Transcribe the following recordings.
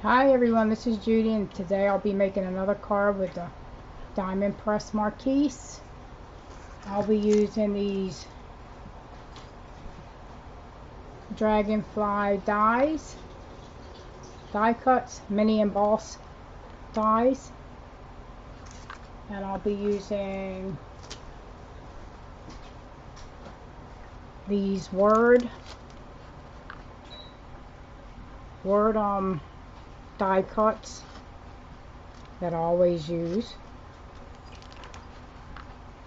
Hi everyone, this is Judy, and today I'll be making another card with the diamond press Marquise. I'll be using these Dragonfly die cuts, mini emboss dies, and I'll be using these word die cuts that I always use.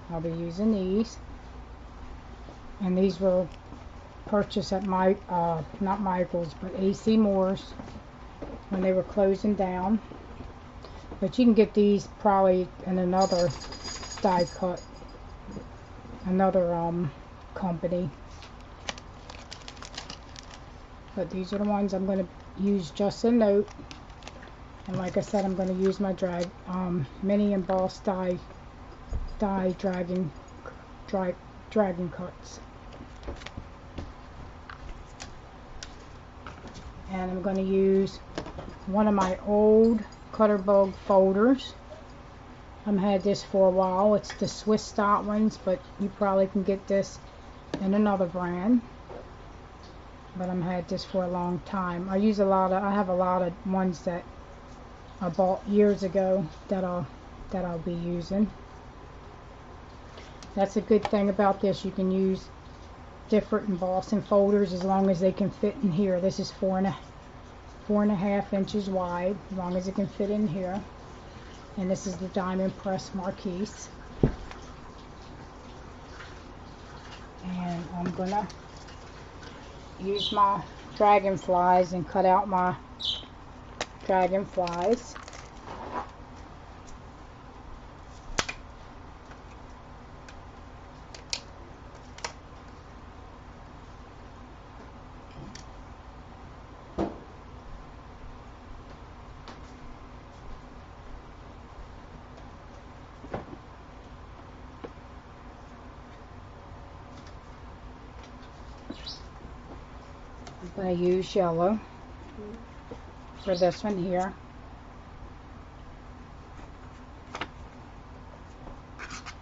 I'll be using these, and these were purchased at not Michael's, but AC Moore's when they were closing down. But you can get these probably in another die cut, another company. But these are the ones I'm going to use just a note. And like I said, I'm going to use my mini embossed die dragon cuts. And I'm going to use one of my old Cutterbug folders. I've had this for a while. It's the Swiss dot ones, but you probably can get this in another brand. But I've had this for a long time. I have a lot of ones that I bought years ago that I'll be using. That's a good thing about this. You can use different embossing folders as long as they can fit in here. This is 4.5 inches wide, as long as it can fit in here. And this is the diamond press Marquise. And I'm gonna use my dragonflies and cut out my dragonflies. I'm going to use yellow for this one here.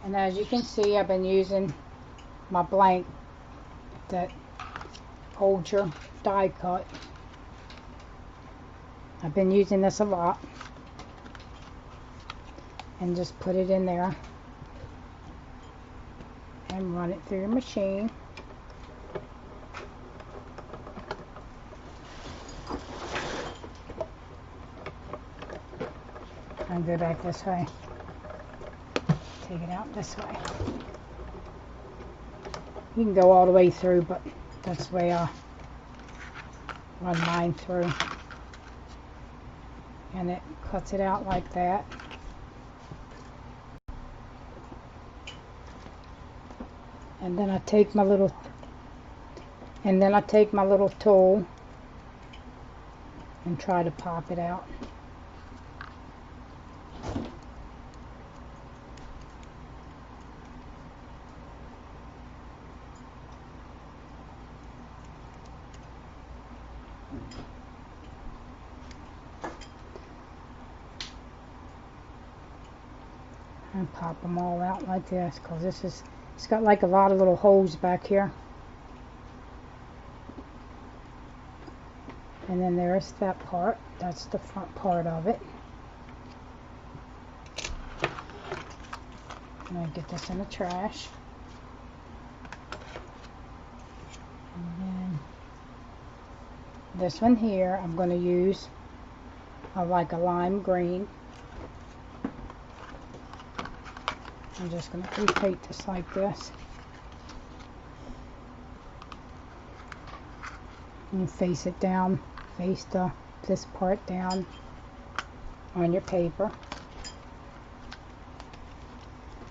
And as you can see, I've been using my blank that holds your die cut. I've been using this a lot. And just put it in there and run it through your machine. And go back this way. Take it out this way. You can go all the way through, but that's the way I run mine through. And it cuts it out like that. And then I take my little tool and try to pop it out. And pop them all out like this, because it's got like a lot of little holes back here. And then there's that part. That's the front part of it. I'm going to get this in the trash. And then this one here, I'm going to use like a lime green. I'm just going to rotate this like this. And face it down, face this part down on your paper.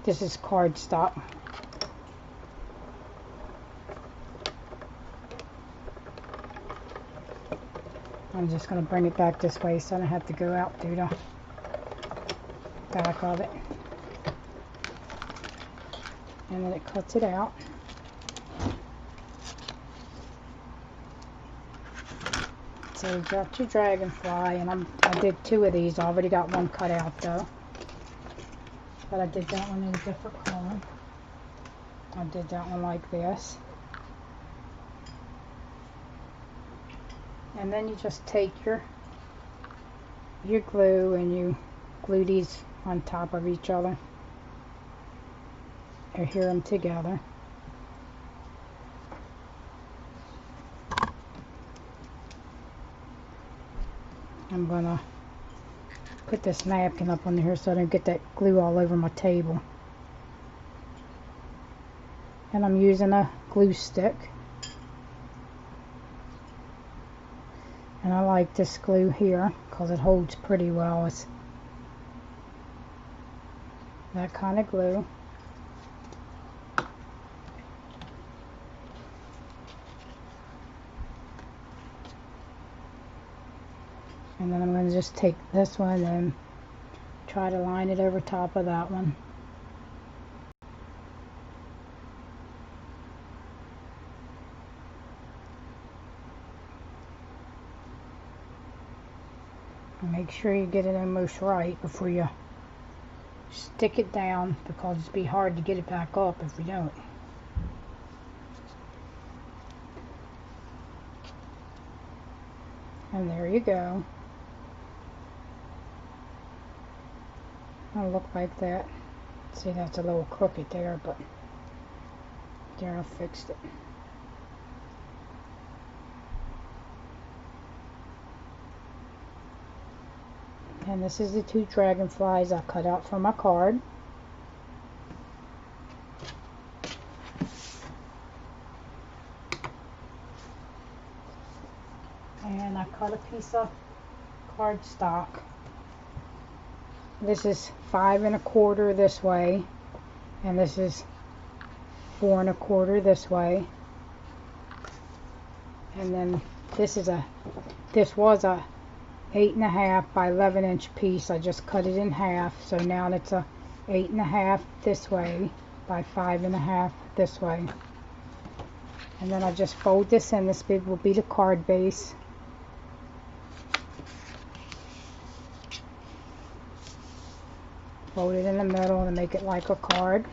This is cardstock. I'm just going to bring it back this way so I don't have to go out through the back of it. And then it cuts it out. So you got your Dragonfly, and I did 2 of these. I already got one cut out though, but I did that one in a different color. I did that one like this, and then you just take your glue and you glue these on top of each other, or adhere them together. I'm gonna put this napkin up on here so I don't get that glue all over my table. And I'm using a glue stick. And I like this glue here because it holds pretty well. It's that kind of glue. And then I'm going to just take this one and try to line it over top of that one. And make sure you get it almost right before you stick it down, because it'd be hard to get it back up if you don't. And there you go. It'll look like that. See, that's a little crooked there, but there, I fixed it. And this is the 2 dragonflies I cut out for my card. And I cut a piece of cardstock. This is 5 1/4 this way, and this is 4 1/4 this way. And then this was a 8 1/2 by 11 inch piece. I just cut it in half, so now it's a 8 1/2 this way by 5 1/2 this way. And then I just fold this in. This big will be the card base. Fold it in the middle to make it like a card.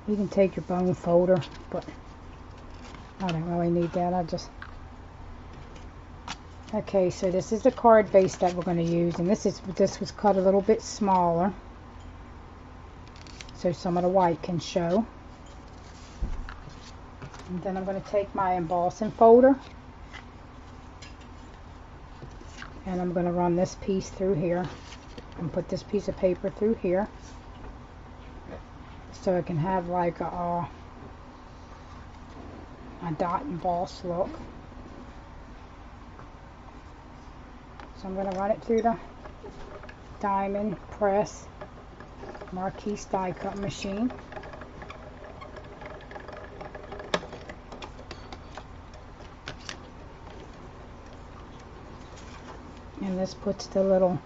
You can take your bone folder, but I don't really need that. Okay, so this is the card base that we're going to use, and this was cut a little bit smaller so some of the white can show. And then I'm going to take my embossing folder, and I'm going to run this piece through here and put this piece of paper through here so it can have like a dot emboss look. So I'm going to run it through the diamond press Marquise die cut machine. And this puts the little,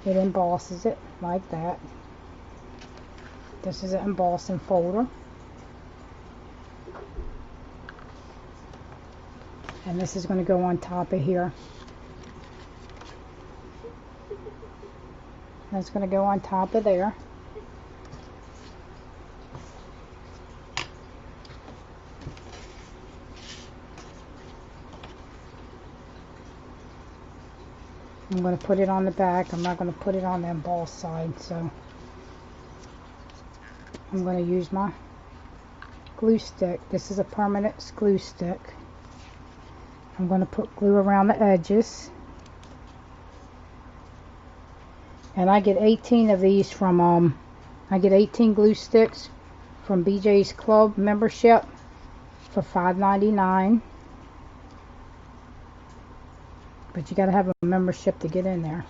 it embosses it like that. This is an embossing folder. And this is going to go on top of here. That's going to go on top of there. I'm going to put it on the back. I'm not going to put it on the embossed side, so I'm going to use my glue stick. This is a permanent glue stick. I'm going to put glue around the edges. And I get 18 of these from, I get 18 glue sticks from BJ's Club membership for $5.99. But you got to have a membership to get in there.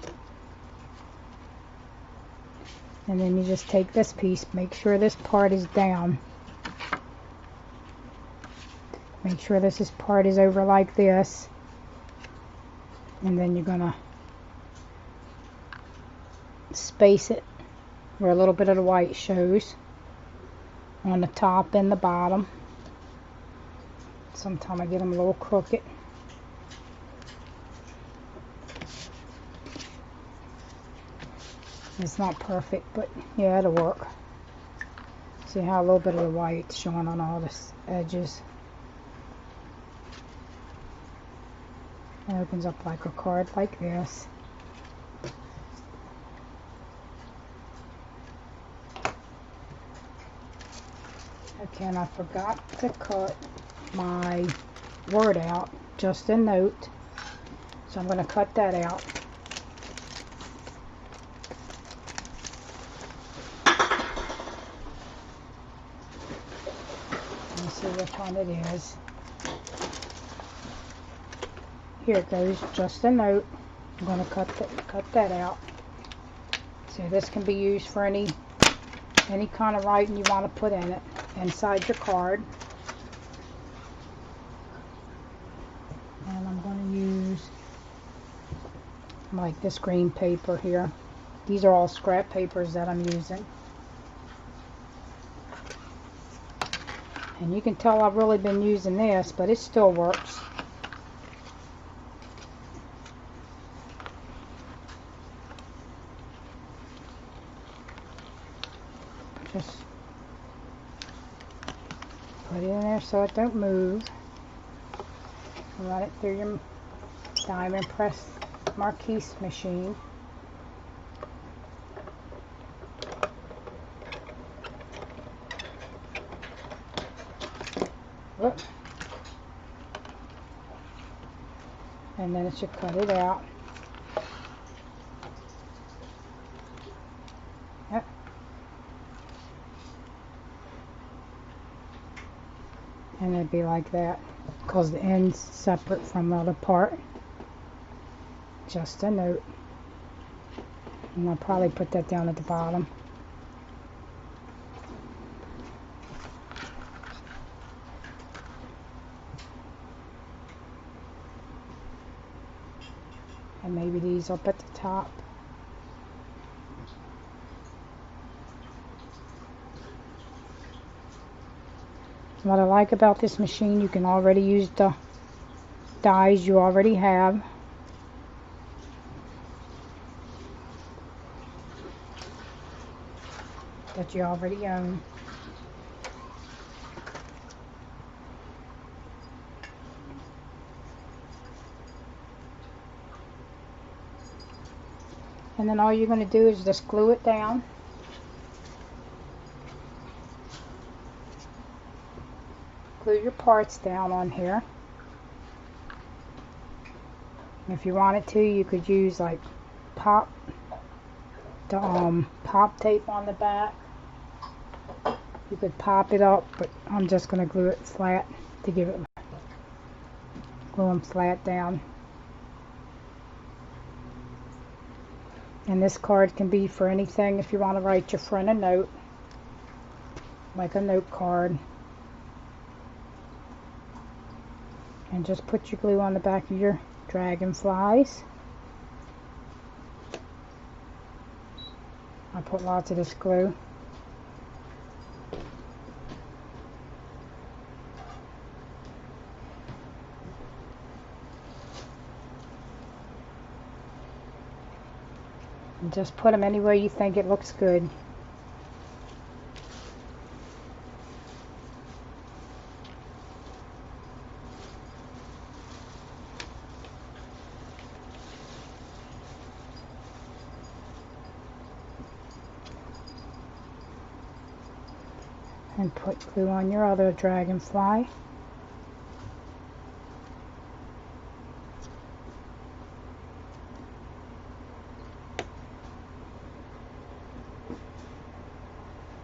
And then you just take this piece, make sure this part is down. Make sure this part is over like this. And then you're going to space it where a little bit of the white shows on the top and the bottom. Sometimes I get them a little crooked. It's not perfect, but yeah, it'll work. See how a little bit of the white's showing on all the edges. It opens up like a card like this. Okay, and I forgot to cut my word out, just a note. So I'm going to cut that out. Let me see which one it is. Here it goes, just a note. I'm going to cut that out. So this can be used for any kind of writing you want to put in it, inside your card. And I'm going to use like this green paper here. These are all scrap papers that I'm using. And you can tell I've really been using this, but it still works. Just put it in there so it don't move. Run it through your diamond press Marquise machine. Whoop. And then it should cut it out. Yep. And it'd be like that, because the end's separate from the other part. Just a note. And I'll probably put that down at the bottom. And maybe these up at the top. What I like about this machine, you can already use the dies you already have. That you already own. And then all you're going to do is just glue it down. Glue your parts down on here. If you wanted to, you could use like pop tape on the back. You could pop it up, but I'm just going to glue it flat to give it, glue them flat down. And this card can be for anything if you want to write your friend a note, like a note card. And just put your glue on the back of your dragonflies. I put lots of this glue. And just put them anywhere you think it looks good. And put glue on your other dragonfly.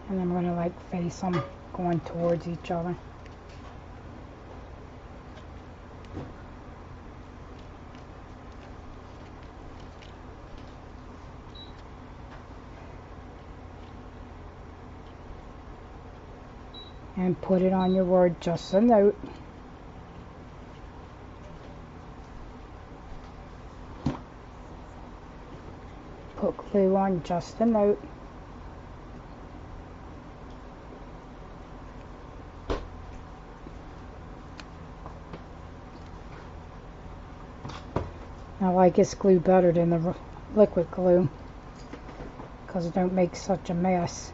And I'm going to like face them going towards each other. And put it on your word, just a note. Put glue on, just a note. I like this glue better than the liquid glue because it don't make such a mess.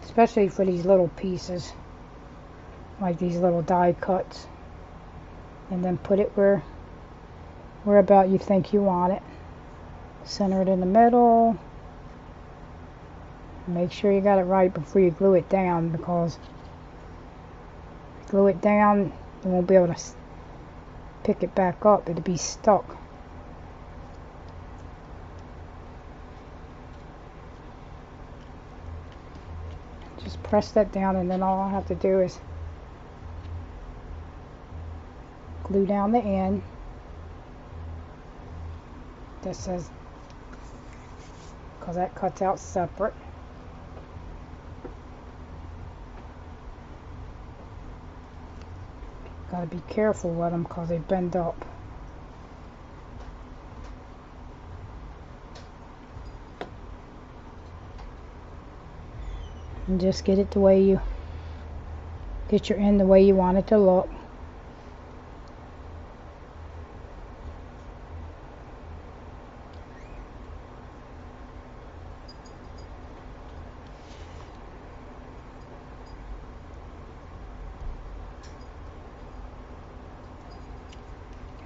Especially for these little pieces, like these little die cuts. And then put it where about you think you want it. Center it in the middle. Make sure you got it right before you glue it down, because if you glue it down, you won't be able to pick it back up. It'll be stuck. Just press that down, and then all I have to do is glue down the end. This says, because that cuts out separate. Gotta be careful with them because they bend up. And just get it the way you get your end the way you want it to look.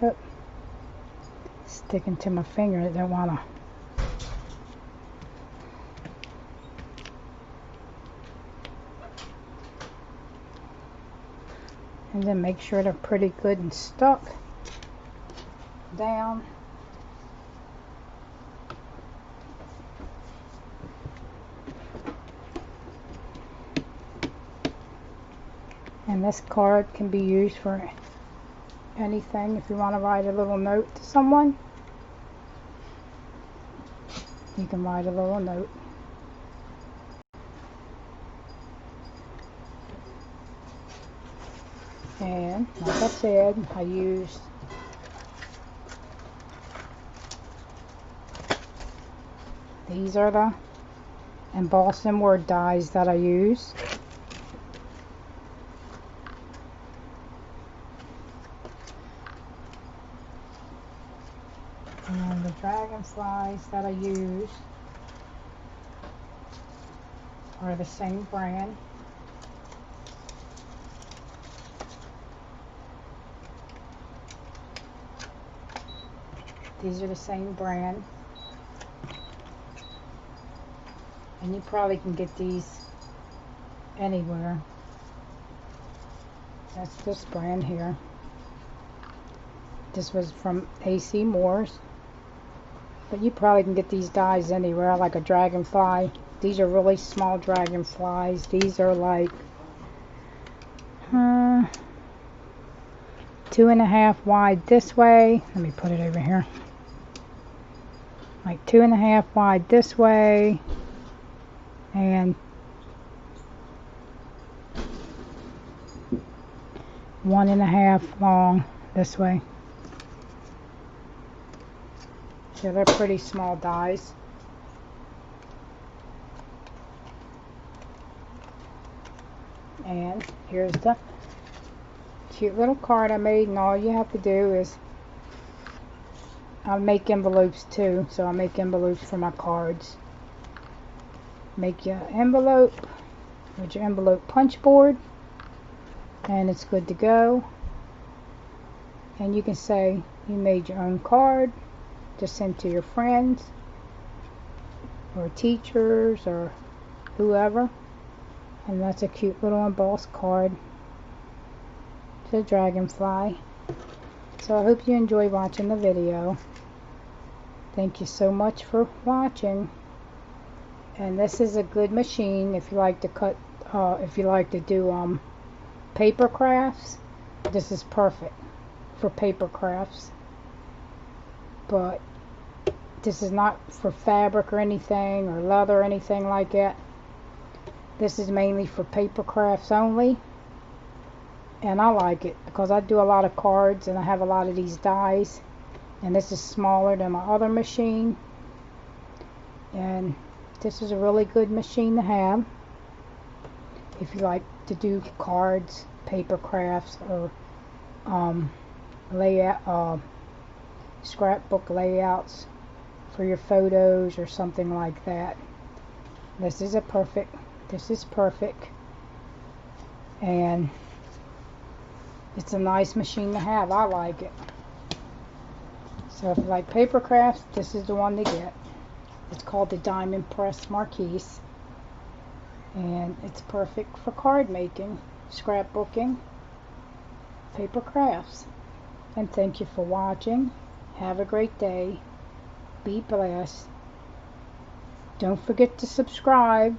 Yep. Sticking to my finger, I don't want to. And then make sure they're pretty good and stuck down. And this card can be used for anything. If you want to write a little note to someone, you can write a little note. And like I said, I used these are the embossing word dies that I use. And the dragonflies that I use are the same brand. These are the same brand. And you probably can get these anywhere. That's this brand here. This was from AC Moore's. But you probably can get these dies anywhere, like a dragonfly. These are really small dragonflies. These are like 2.5 wide this way. Let me put it over here. Like 2.5 wide this way, and 1.5 long this way. So they're pretty small dies. And here's the cute little card I made, and all you have to do is, I make envelopes too, so I make envelopes for my cards. Make your envelope with your envelope punch board, and it's good to go. And you can say you made your own card to send to your friends or teachers or whoever. And that's a cute little embossed card to the dragonfly. So I hope you enjoy watching the video. Thank you so much for watching. And this is a good machine if you like to cut, if you like to do paper crafts. This is perfect for paper crafts. But this is not for fabric or anything, or leather or anything like that. This is mainly for paper crafts only. And I like it because I do a lot of cards and I have a lot of these dies. And this is smaller than my other machine. And this is a really good machine to have if you like to do cards, paper crafts, or layout, scrapbook layouts for your photos or something like that. This is perfect, and it's a nice machine to have. I like it. So if you like paper crafts, this is the one to get. It's called the Diamond Press Marquise, and it's perfect for card making, scrapbooking, paper crafts. And thank you for watching. Have a great day. Be blessed. Don't forget to subscribe.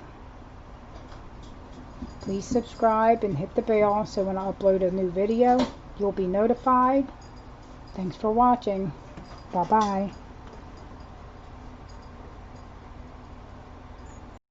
Please subscribe and hit the bell so when I upload a new video, you'll be notified. Thanks for watching. Bye-bye.